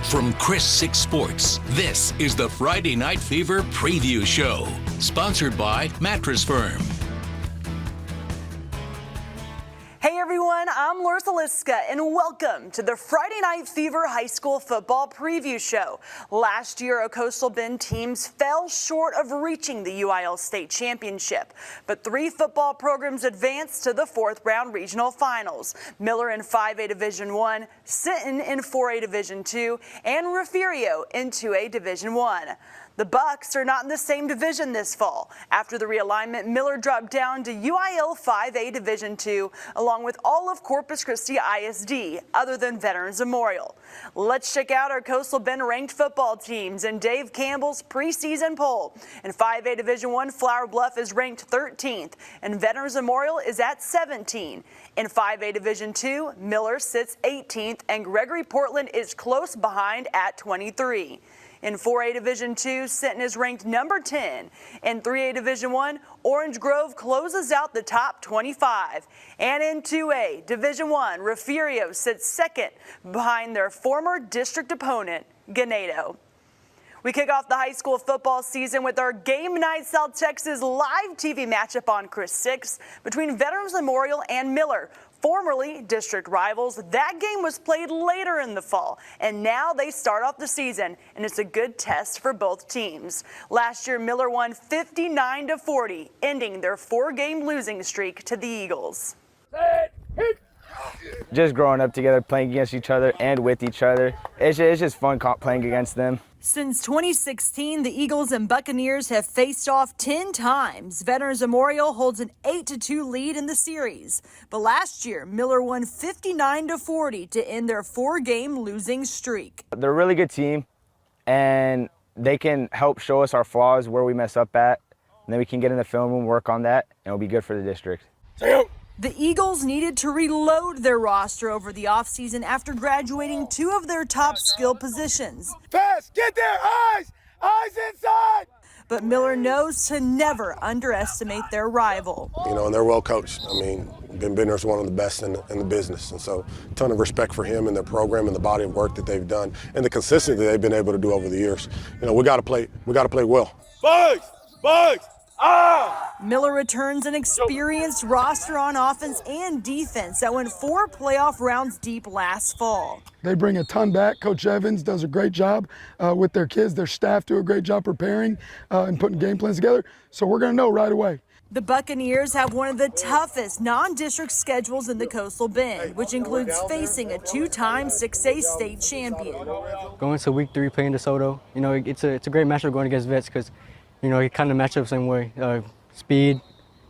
From Chris Six Sports, this is the Friday Night Fever Preview Show, sponsored by Mattress Firm. Hey everyone, I'm Larissa Liska, and welcome to the Friday Night Fever High School Football Preview Show. Last year, our Coastal Bend teams fell short of reaching the UIL State Championship, but 3 football programs advanced to the 4th round regional finals. Miller in 5A Division I, Sinton in 4A Division II, and Refugio in 2A Division I. The Bucks are not in the same division this fall. After the realignment, Miller dropped down to UIL 5A Division II, along with all of Corpus Christi ISD, other than Veterans Memorial. Let's check out our Coastal Bend ranked football teams in Dave Campbell's preseason poll. In 5A Division I, Flower Bluff is ranked 13th, and Veterans Memorial is at 17. In 5A Division II, Miller sits 18th, and Gregory Portland is close behind at 23. In 4A Division II, Sinton is ranked number 10. In 3A Division I, Orange Grove closes out the top 25. And in 2A Division I, Refugio sits second behind their former district opponent, Ganado. We kick off the high school football season with our Game Night South Texas live TV matchup on Chris 6 between Veterans Memorial and Miller. Formerly district rivals, that game was played later in the fall, and now they start off the season, and it's a good test for both teams. Last year, Miller won 59-40, ending their 4-game losing streak to the Eagles. Just growing up together, playing against each other and with each other, it's just fun playing against them. Since 2016, the Eagles and Buccaneers have faced off 10 times. Veterans Memorial holds an 8-2 lead in the series. But last year, Miller won 59-40 to end their 4-game losing streak. They're a really good team, and they can help show us our flaws, where we mess up at, and then we can get in the film room, work on that, and it'll be good for the district. The Eagles needed to reload their roster over the offseason after graduating 2 of their top skill positions. Fast, get there, eyes inside! But Miller knows to never underestimate their rival. You know, and they're well coached. I mean, Ben Bender's one of the best in the business, and so a ton of respect for him and their program and the body of work that they've done and the consistency that they've been able to do over the years. You know, we got to play well. Bugs! Miller returns an experienced roster on offense and defense that went 4 playoff rounds deep last fall. They bring a ton back. Coach Evans does a great job with their kids. Their staff do a great job preparing and putting game plans together. So we're going to know right away. The Buccaneers have one of the toughest non-district schedules in the Coastal Bend, which includes facing a 2-time 6A state champion. Going to week 3 playing DeSoto, you know, it's a great matchup going against Vets because, you know, it kind of match up the same way. Speed,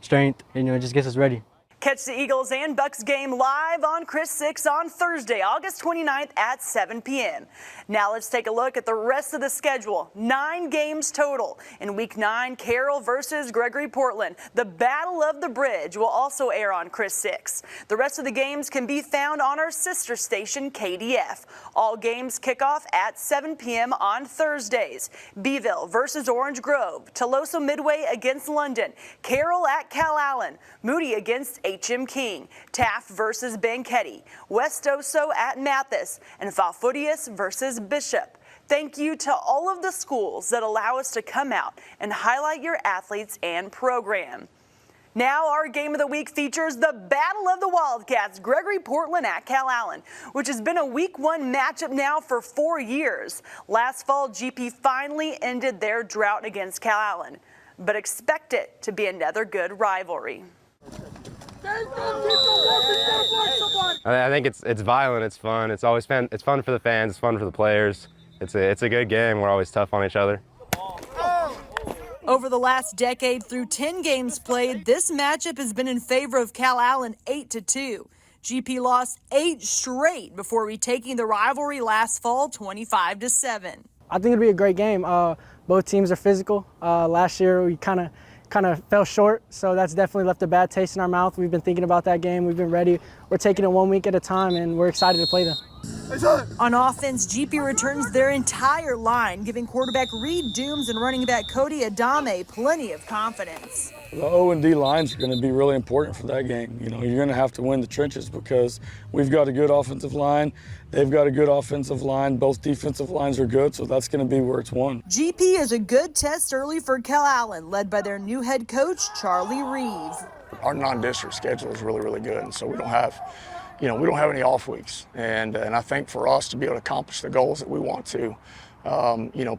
strength, you know, it just gets us ready. Catch the Eagles and Bucks game live on Chris 6 on Thursday, August 29th at 7 p.m. Now let's take a look at the rest of the schedule. 9 games total. In Week 9, Carroll versus Gregory Portland. The Battle of the Bridge will also air on Chris 6. The rest of the games can be found on our sister station, KDF. All games kick off at 7 p.m. on Thursdays. Beeville versus Orange Grove. Tolosa Midway against London. Carroll at Calallen. Moody against H.M. King, Taft versus Banquetti, West Oso at Mathis, and Falfurrias versus Bishop. Thank you to all of the schools that allow us to come out and highlight your athletes and program. Now our game of the week features the Battle of the Wildcats, Gregory Portland at Calallen, which has been a Week 1 matchup now for 4 years. Last fall, GP finally ended their drought against Calallen, but expect it to be another good rivalry. I think it's violent, it's fun, it's always fun. It's fun for the fans, it's fun for the players. It's a good game. We're always tough on each other. Over the last decade, through 10 games played, this matchup has been in favor of Calallen 8-2. GP lost 8 straight before retaking the rivalry last fall 25-7. I think it'll be a great game. Both teams are physical. Last year we kind of fell short, so that's definitely left a bad taste in our mouth. We've been thinking about that game. We've been ready. We're taking it 1 week at a time, and we're excited to play them. On offense, GP returns their entire line, giving quarterback Reed Dooms and running back Cody Adame plenty of confidence. The O&D lines are going to be really important for that game. You know, you're going to have to win the trenches because we've got a good offensive line. They've got a good offensive line. Both defensive lines are good, so that's going to be where it's won. GP is a good test early for Calallen, led by their new head coach, Charlie Reeve. Our non-district schedule is really, really good, and so we don't have any off weeks. And I think for us to be able to accomplish the goals that we want to,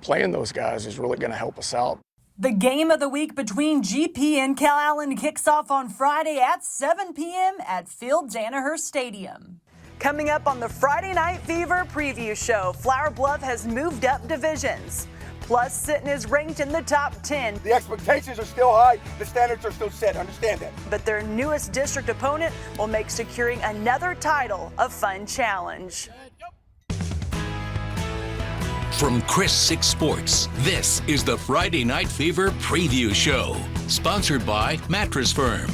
playing those guys is really going to help us out. The game of the week between GP and Calallen kicks off on Friday at 7 p.m. at Phil Danaher Stadium. Coming up on the Friday Night Fever preview show, Flower Bluff has moved up divisions. Plus, Sinton is ranked in the top 10. The expectations are still high. The standards are still set. Understand that. But their newest district opponent will make securing another title a fun challenge. From Chris 6 Sports, this is the Friday Night Fever Preview Show, sponsored by Mattress Firm.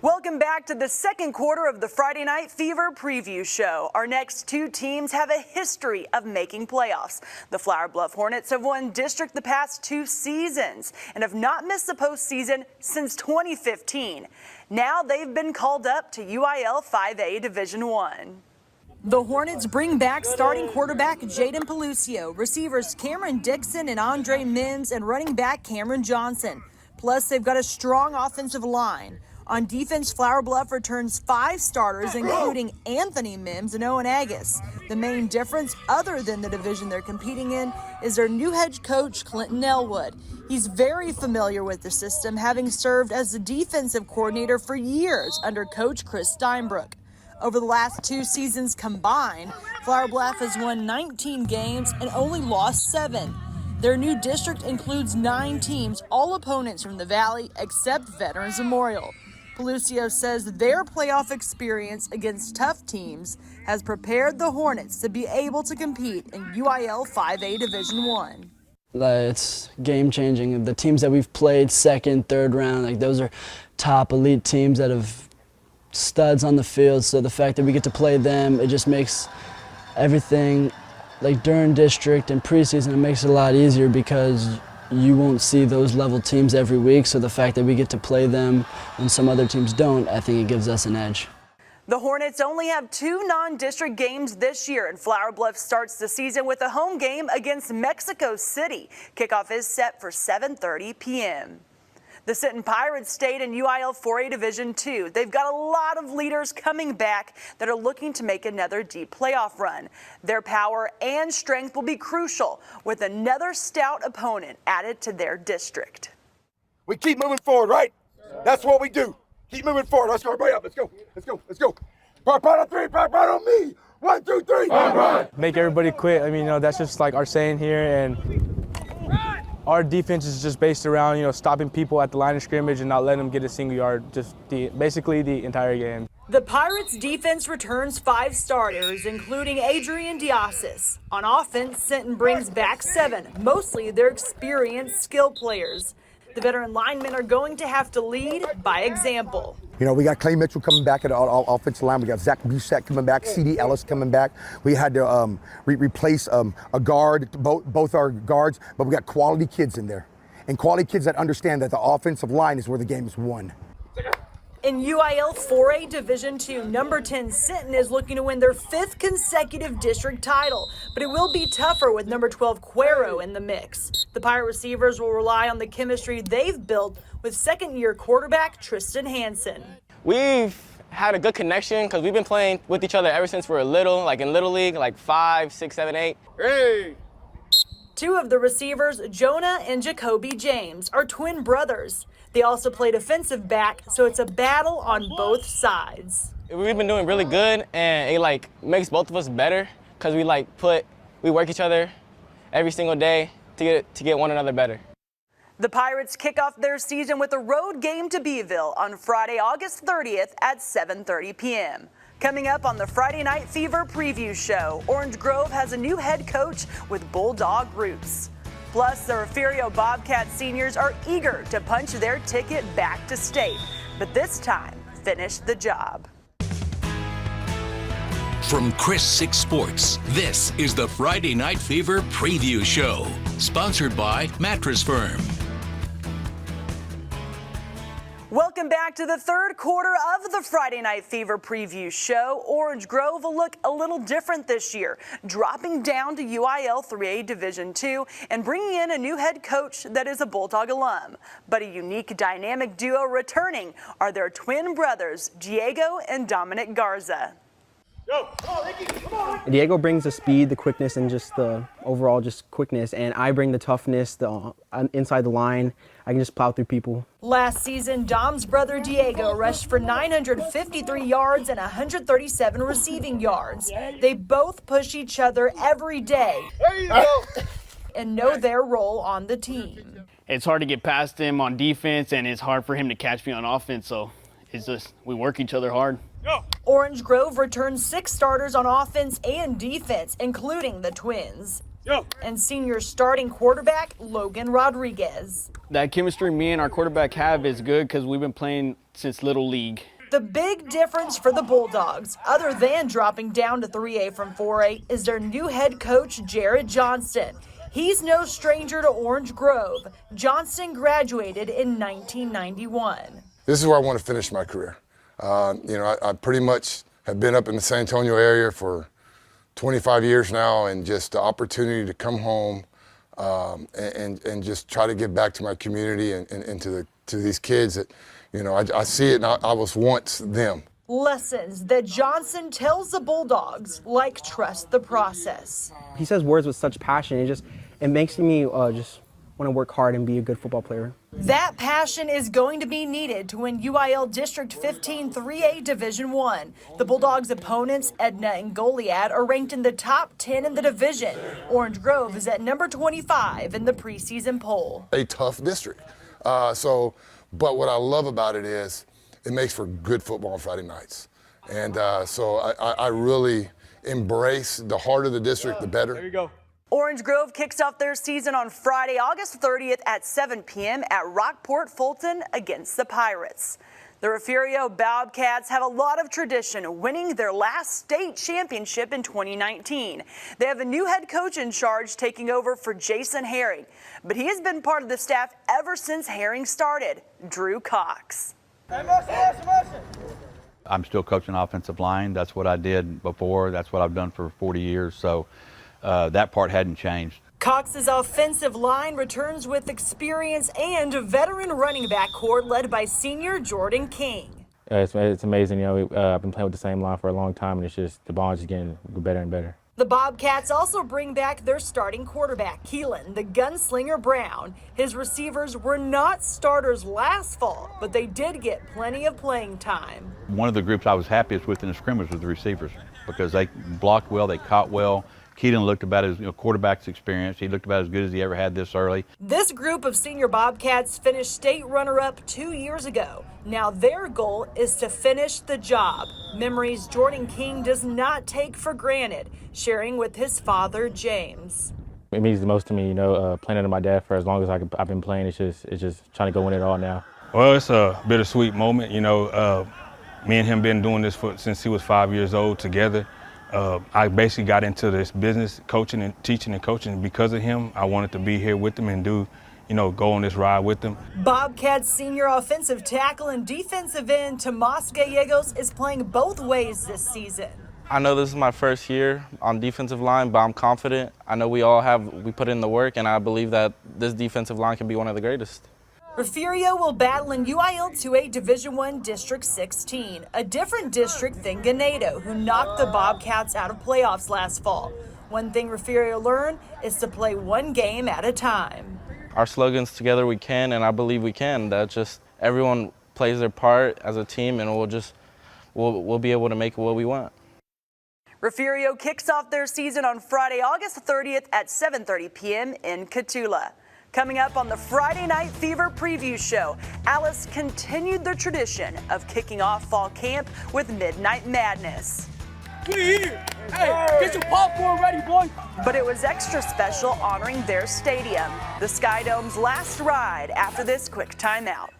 Welcome back to the second quarter of the Friday Night Fever Preview Show. Our next two teams have a history of making playoffs. The Flower Bluff Hornets have won district the past 2 seasons and have not missed the postseason since 2015. Now they've been called up to UIL 5A Division I. The Hornets bring back starting quarterback Jaden Pelucio, receivers Cameron Dixon and Andre Mims, and running back Cameron Johnson. Plus, they've got a strong offensive line. On defense, Flower Bluff returns 5 starters, including Anthony Mims and Owen Agus. The main difference, other than the division they're competing in, is their new head coach, Clinton Elwood. He's very familiar with the system, having served as the defensive coordinator for years under Coach Chris Steinbrook. Over the last 2 seasons combined, Flower Bluff has won 19 games and only lost 7. Their new district includes 9 teams, all opponents from the Valley except Veterans Memorial. Pelucio says their playoff experience against tough teams has prepared the Hornets to be able to compete in UIL 5A Division I. It's game-changing. The teams that we've played second, third round, those are top elite teams that have studs on the field, so the fact that we get to play them, it just makes everything, during district and preseason, it makes it a lot easier because you won't see those level teams every week, so the fact that we get to play them when some other teams don't, I think it gives us an edge. The Hornets only have 2 non-district games this year, and Flower Bluff starts the season with a home game against Mexico City. Kickoff is set for 7:30 p.m. The Sinton Pirates stayed in UIL 4A Division II. They've got a lot of leaders coming back that are looking to make another deep playoff run. Their power and strength will be crucial with another stout opponent added to their district. We keep moving forward, right? That's what we do. Keep moving forward. Let's go. Everybody up. Let's go. Let's go. Let's go. Part on 3. Part on me. 1, 2, 3. Make everybody quit. That's just our saying here, and our defense is just based around, stopping people at the line of scrimmage and not letting them get a single yard, basically the entire game. The Pirates' defense returns 5 starters, including Adrian Diasis. On offense, Sinton brings back 7, mostly their experienced skill players. The veteran linemen are going to have to lead by example. We got Clay Mitchell coming back at our offensive line. We got Zach Busek coming back, C.D. Ellis coming back. We had to replace a guard, both our guards, but we got quality kids in there. And quality kids that understand that the offensive line is where the game is won. In UIL 4A Division II, number 10 Sinton is looking to win their 5th consecutive district title, but it will be tougher with number 12 Cuero in the mix. The Pirate receivers will rely on the chemistry they've built with second-year quarterback Tristan Hansen. We've had a good connection because we've been playing with each other ever since we were little, in Little League, 5, 6, 7, 8. Hey! 2 of the receivers, Jonah and Jacoby James, are twin brothers. They also play defensive back, so it's a battle on both sides. We've been doing really good, and it makes both of us better because we work each other every single day to get one another better. The Pirates kick off their season with a road game to Beeville on Friday, August 30th at 7:30 p.m. Coming up on the Friday Night Fever preview show, Orange Grove has a new head coach with Bulldog roots. Plus, the Refugio Bobcat seniors are eager to punch their ticket back to state, but this time finish the job. From Chris 6 Sports, this is the Friday Night Fever Preview Show, sponsored by Mattress Firm. Welcome back to the third quarter of the Friday Night Fever Preview Show. Orange Grove will look a little different this year, dropping down to UIL 3A Division II and bringing in a new head coach that is a Bulldog alum. But a unique dynamic duo returning are their twin brothers, Diego and Dominic Garza. Diego brings the speed, the quickness, and just the overall just quickness, and I bring the toughness, the inside the line. I can just plow through people. Last season, Dom's brother Diego rushed for 953 yards and 137 receiving yards. They both push each other every day and know their role on the team. It's hard to get past him on defense, and it's hard for him to catch me on offense, so it's just we work each other hard. Orange Grove returns 6 starters on offense and defense, including the twins. And senior starting quarterback Logan Rodriguez. That chemistry me and our quarterback have is good because we've been playing since Little League. The big difference for the Bulldogs, other than dropping down to 3A from 4A, is their new head coach, Jared Johnston. He's no stranger to Orange Grove. Johnston graduated in 1991. This is where I want to finish my career. I pretty much have been up in the San Antonio area for 25 years now, and just the opportunity to come home and just try to give back to my community and to these kids that, I see it and I was once them. Lessons that Johnson tells the Bulldogs, like trust the process. He says words with such passion. It makes me just want to work hard and be a good football player. That passion is going to be needed to win UIL District 15 3A Division I. The Bulldogs' opponents, Edna and Goliad, are ranked in the top 10 in the division. Orange Grove is at number 25 in the preseason poll. A tough district. But what I love about it is it makes for good football on Friday nights. And so I really embrace the harder the district, the better. There you go. Orange Grove kicks off their season on Friday, August 30th at 7 p.m. at Rockport Fulton against the Pirates. The Refugio Bobcats have a lot of tradition, winning their last state championship in 2019. They have a new head coach in charge taking over for Jason Herring, but he has been part of the staff ever since Herring started, Drew Cox. I'm still coaching offensive line. That's what I did before. That's what I've done for 40 years. So that part hadn't changed. Cox's offensive line returns with experience and a veteran running back core led by senior Jordan King. It's amazing. I've been playing with the same line for a long time, and it's just the bond's just getting better and better. The Bobcats also bring back their starting quarterback, Keelan, the gunslinger Brown. His receivers were not starters last fall, but they did get plenty of playing time. One of the groups I was happiest with in the scrimmage was the receivers because they blocked well, they caught well. Keelan looked about his quarterback's experience. He looked about as good as he ever had this early. This group of senior Bobcats finished state runner-up 2 years ago. Now their goal is to finish the job. Memories Jordan King does not take for granted, sharing with his father, James. It means the most to me, playing under my dad for as long as I've been playing. It's just trying to go win it all now. Well, it's a bittersweet moment. Me and him been doing this since he was 5 years old together. I basically got into this business, coaching and teaching and coaching because of him. I wanted to be here with him and go on this ride with him. Bobcats senior offensive tackle and defensive end Tomas Gallegos is playing both ways this season. I know this is my first year on defensive line, but I'm confident. I know we put in the work, and I believe that this defensive line can be one of the greatest. Refugio will battle in UIL 2A Division I District 16, a different district than Ganado, who knocked the Bobcats out of playoffs last fall. One thing Refugio learned is to play one game at a time. Our slogan's together we can, and I believe we can. That just everyone plays their part as a team, and we'll be able to make what we want. Refugio kicks off their season on Friday, August 30th at 7:30 p.m. in Cotulla. Coming up on the Friday Night Fever Preview Show, Alice continued their tradition of kicking off fall camp with Midnight Madness. We here! Hey, get your popcorn ready, boy! But it was extra special honoring their stadium, the Sky Dome's last ride after this quick timeout.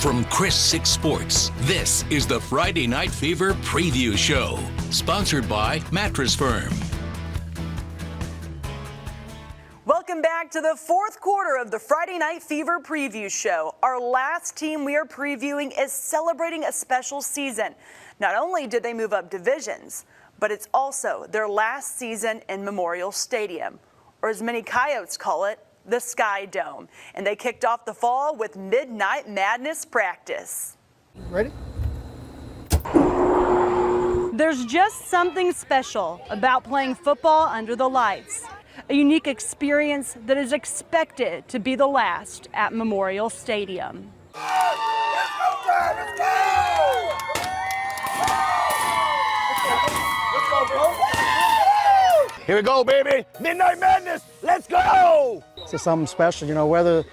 From Chris 6 Sports, this is the Friday Night Fever Preview Show, sponsored by Mattress Firm. Welcome back to the fourth quarter of the Friday Night Fever Preview Show. Our last team we are previewing is celebrating a special season. Not only did they move up divisions, but it's also their last season in Memorial Stadium, or as many Coyotes call it, the Sky Dome. And they kicked off the fall with Midnight Madness practice. Ready? There's just something special about playing football under the lights. A unique experience that is expected to be the last at Memorial Stadium. Here we go, baby. Midnight Madness. Let's go. It's something special, you know, whether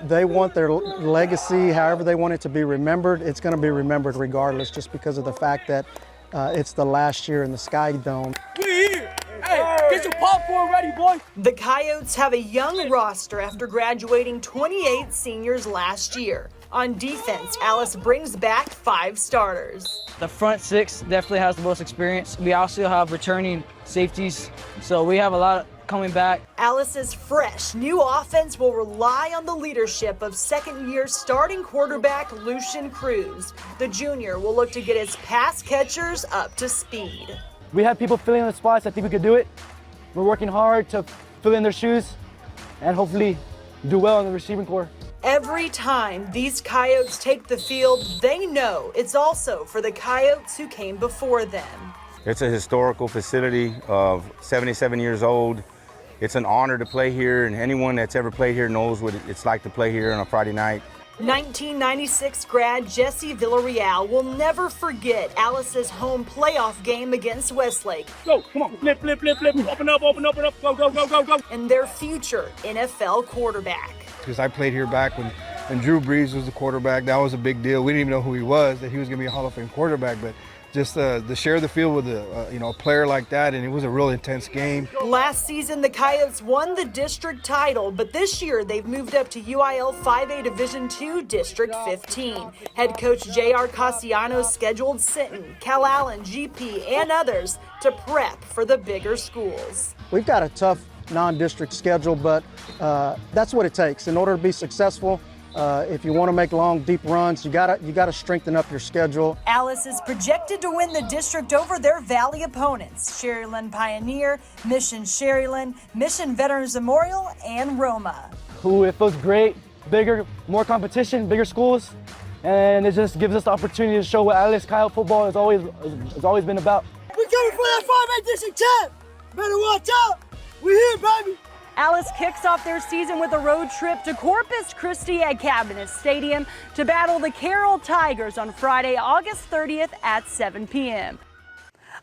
they want their legacy, however they want it to be remembered, it's going to be remembered regardless, just because of the fact that it's the last year in the Sky Dome. We here. Hey, get your popcorn ready, boy. The Coyotes have a young roster after graduating 28 seniors last year. On defense, Alice brings back 5 starters. The front six definitely has the most experience. We also have returning safeties, so we have a lot coming back. Alice's fresh new offense will rely on the leadership of second-year starting quarterback Lucian Cruz. The junior will look to get his pass catchers up to speed. We have people filling in the spots. I think we could do it. We're working hard to fill in their shoes and hopefully do well in the receiving corps. Every time these Coyotes take the field, they know it's also for the Coyotes who came before them. It's a historical facility of 77 years old. It's an honor to play here, and anyone that's ever played here knows what it's like to play here on a Friday night. 1996 grad Jesse Villarreal will never forget Alice's home playoff game against Westlake. Go, come on, flip, flip, flip, flip, open up, go, go, go, go, go. And their future NFL quarterback. Because I played here back when Drew Brees was the quarterback. That was a big deal. We didn't even know who he was, that he was going to be a Hall of Fame quarterback, but just to share the field with a player like that, and it was a real intense game. Last season, the Coyotes won the district title, but this year they've moved up to UIL 5A Division II District 15. Head coach J.R. Cassiano scheduled Sinton, Calallen, GP, and others to prep for the bigger schools. We've got a tough non-district schedule, but that's what it takes in order to be successful. If you want to make long, deep runs, you gotta strengthen up your schedule. Alice is projected to win the district over their Valley opponents: Sherryland Pioneer, Mission Sherryland, Mission Veterans Memorial, and Roma. It feels great, bigger, more competition, bigger schools, and it just gives us the opportunity to show what Alice Coyote football has always been about. We're coming for that 5A District 10. Better watch out. We're here, baby. Alice kicks off their season with a road trip to Corpus Christi at Cabinet Stadium to battle the Carroll Tigers on Friday, August 30th at 7 p.m.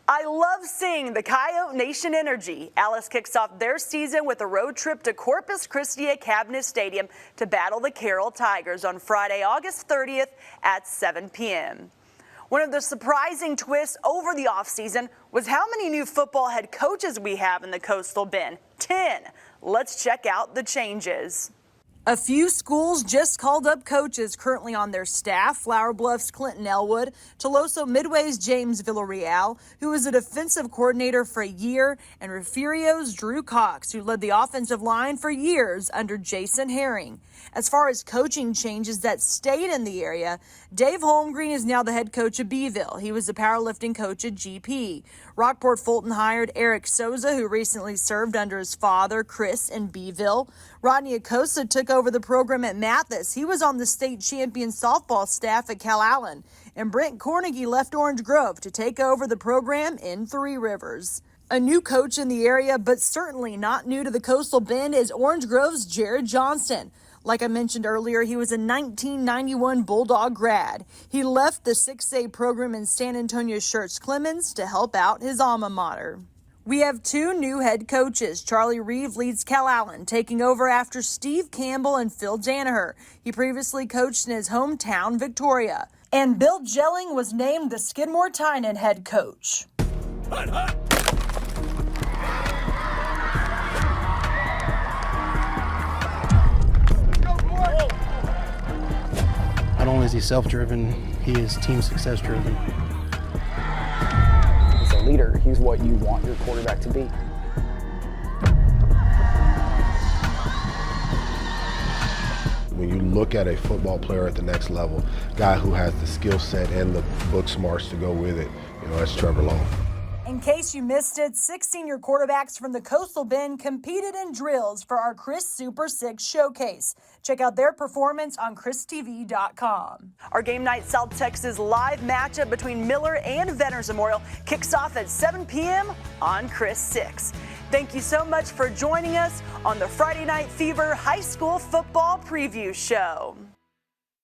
I love seeing the Coyote Nation energy. Alice kicks off their season with a road trip to Corpus Christi at Cabinet Stadium to battle the Carroll Tigers on Friday, August 30th at 7 p.m. One of the surprising twists over the offseason was how many new football head coaches we have in the Coastal Bend. 10. Let's check out the changes. A few schools just called up coaches currently on their staff: Flower Bluff's Clinton Elwood, Toloso Midway's James Villarreal, who was a defensive coordinator for a year, and Refugio's Drew Cox, who led the offensive line for years under Jason Herring. As far as coaching changes that stayed in the area, Dave Holmgreen is now the head coach of Beeville. He was the powerlifting coach at GP. Rockport Fulton hired Eric Souza, who recently served under his father, Chris, in Beeville. Rodney Acosta took over the program at Mathis. He was on the state champion softball staff at Calallen. And Brent Cornegie left Orange Grove to take over the program in Three Rivers. A new coach in the area, but certainly not new to the Coastal Bend, is Orange Grove's Jared Johnston. Like I mentioned earlier, he was a 1991 Bulldog grad. He left the 6A program in San Antonio Schertz Clemens to help out his alma mater. We have 2 new head coaches. Charlie Reeve leads Calallen, taking over after Steve Campbell and Phil Danaher. He previously coached in his hometown, Victoria. And Bill Jelling was named the Skidmore-Tynan head coach. Not only is he self-driven, he is team success-driven. As a leader, he's what you want your quarterback to be. When you look at a football player at the next level, guy who has the skill set and the book smarts to go with it, that's Trevor Long. In case you missed it, 6 senior quarterbacks from the Coastal Bend competed in drills for our Chris Super 6 showcase. Check out their performance on ChrisTV.com. Our Game Night South Texas live matchup between Miller and Veterans Memorial kicks off at 7 p.m. on Chris 6. Thank you so much for joining us on the Friday Night Fever High School Football Preview Show.